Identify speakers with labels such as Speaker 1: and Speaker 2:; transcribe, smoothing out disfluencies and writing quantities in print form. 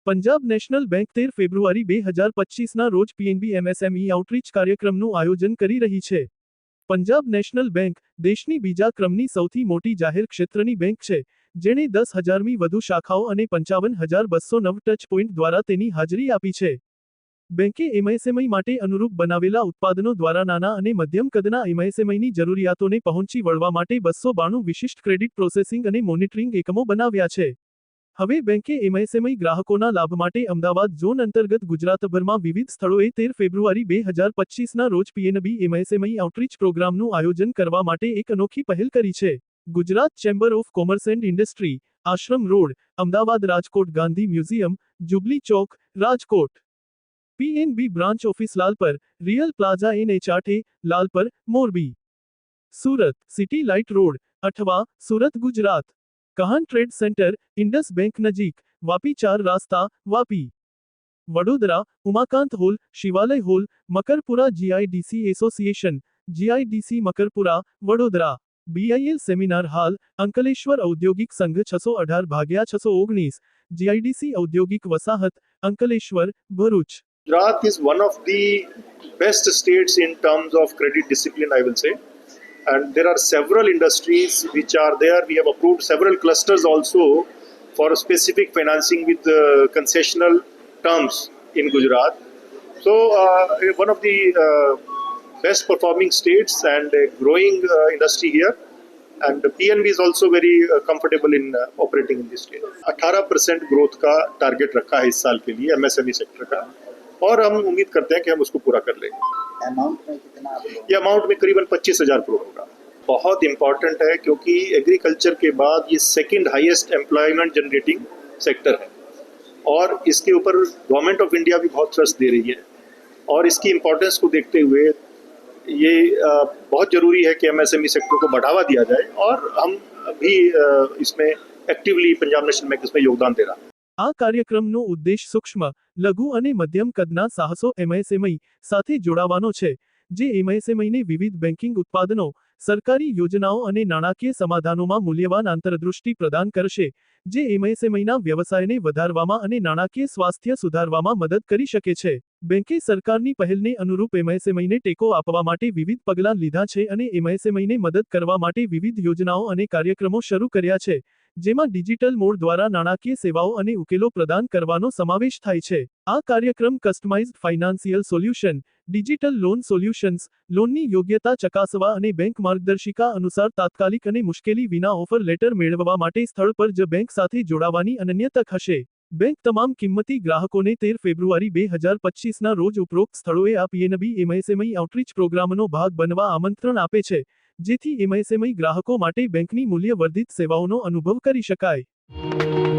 Speaker 1: Punjab national bank 13 ફેબ્રુઆરી 2025ના રોજ PNB MSME outreach કાર્યક્રમનું આયોજન કરી રહી છે. પંજાબ નેશનલ બેંક દેશની બીજા ક્રમની સૌથી મોટી જાહેર ક્ષેત્રની બેંક છે, જેણે 10,000મી વધુ શાખાઓ અને 55,209 ટચ પોઈન્ટ દ્વારા તેની હાજરી આપી છે. બેંકે એમએસએમઈ માટે અનુરૂપ બનાવેલા ઉત્પાદનો દ્વારા નાના અને મધ્યમ કદના એમએસએમઈની જરૂરિયાતોને પહોંચી વળવા માટે 292 વિશિષ્ટ ક્રેડિટ પ્રોસેસિંગ અને મોનિટરિંગ એકમો બનાવ્યા છે. હવે બેંકે એમએસએમઈ ગ્રાહકોના લાભ માટે અમદાવાદ ઝોન અંતર્ગત ગુજરાતભરમાં વિવિધ સ્થળોએ 13 ફેબ્રુઆરી 2025ના રોજ પીએનબી એમએસએમઈ આઉટરીચ પ્રોગ્રામનું આયોજન કરવા માટે એક અનોખી પહેલ કરી છે. Gujarat chamber of commerce and industry, Ashram road, Ahmedabad, Rajkot, Gandhi museum, jubilee Chowk, Rajkot. PNB branch office Lalpar, real plaza NH8A, Lalpar, Morbi. Surat, city light road, Athwa, Surat, Gujarat. Kahan trade centre, Indus bank નજીક, વાપી 4 રાસ્તા, Vapi. Vadodara, Umakant hall, Shivalay hall, Makarpura GIDC association, GIDC Makarpura, Vadodara. BIL seminar hall, Ankleshwar ઔદ્યોગિક સંઘ 618/619, જીઆઈડીસી ઔદ્યોગિક વસાહત, Ankleshwar, Bharuch.
Speaker 2: Gujarat is one of the best states in terms of credit discipline, I will say. And there are several industries which are there. We have approved several clusters also for specific financing with concessional terms in Gujarat. So, one of the best performing states and a growing industry here. And PNB is also very comfortable in operating in this state. 18% growth का target रखा है इस साल के लिए MSME sector का, और हम उम्मीद करते हैं कि हम उसको पूरा कर लेंगे.
Speaker 3: अमाउंट में कितना?
Speaker 2: ये अमाउंट में करीबन 25,000 करोड़ होगा. बहुत इम्पॉर्टेंट है क्योंकि एग्रीकल्चर के बाद ये second highest employment generating sector है, और इसके ऊपर गवर्नमेंट ऑफ इंडिया भी बहुत ट्रस्ट दे रही है. और इसकी इम्पोर्टेंस को देखते हुए ये बहुत ज़रूरी है कि एमएसएमई सेक्टर को बढ़ावा दिया जाए, और हम भी इसमें एक्टिवली पंजाब नेशनल बैंक इसमें योगदान दे रहा है.
Speaker 1: આ કાર્યક્રમનો ઉદ્દેશ સૂક્ષ્મ, લઘુ અને મધ્યમ કદના સાહસો એમએસએમઈ સાથે જોડાવાનો છે, જે એમએસએમઈને વિવિધ બેન્કિંગ ઉત્પાદનો, સરકારી યોજનાઓ અને નાણાકીય સમાધાનોમાં મૂલ્યવાન આંતરદૃષ્ટિ પ્રદાન કરશે, જે એમએસએમઈના વ્યવસાયને વધારવામાં અને નાણાકીય સ્વાસ્થ્ય સુધારવામાં મદદ કરી શકે છે. બેંકે સરકારની પહેલને અનુરૂપ એમએસએમઈને ટેકો આપવા માટે વિવિધ પગલાં લીધા છે અને એમએસએમઈને મદદ કરવા માટે વિવિધ યોજનાઓ અને કાર્યક્રમો શરૂ કર્યા છે, જેમાં ડિજિટલ મોડ દ્વારા નાણાકીય સેવાઓ અને ઉકેલો પ્રદાન કરવાનો સમાવેશ થાય છે. આ કાર્યક્રમ customised financial solution, digital loan solutions, લોનની યોગ્યતા ચકાસવા અને બેંક માર્ગદર્શિકા અનુસાર તાત્કાલિક અને મુશ્કેલી વિના ઓફર લેટર મેળવવા માટે સ્થળ પર જ બેંક સાથે જોડાવાની અનન્ય તક હશે. બેંક તમામ કિંમતી ગ્રાહકોને 13 ફેબ્રુઆરી 2025ના રોજ ઉપરોક્ત સ્થળોએ આ પીએનબી એમએસએમઈ આઉટરીચ પ્રોગ્રામનો ભાગ બનવા આમંત્રણ આપે છે, જેથી એમએસએમઈ ગ્રાહકો માટે બેંકની મૂલ્યવર્ધિત સેવાઓનો અનુભવ કરી શકાય.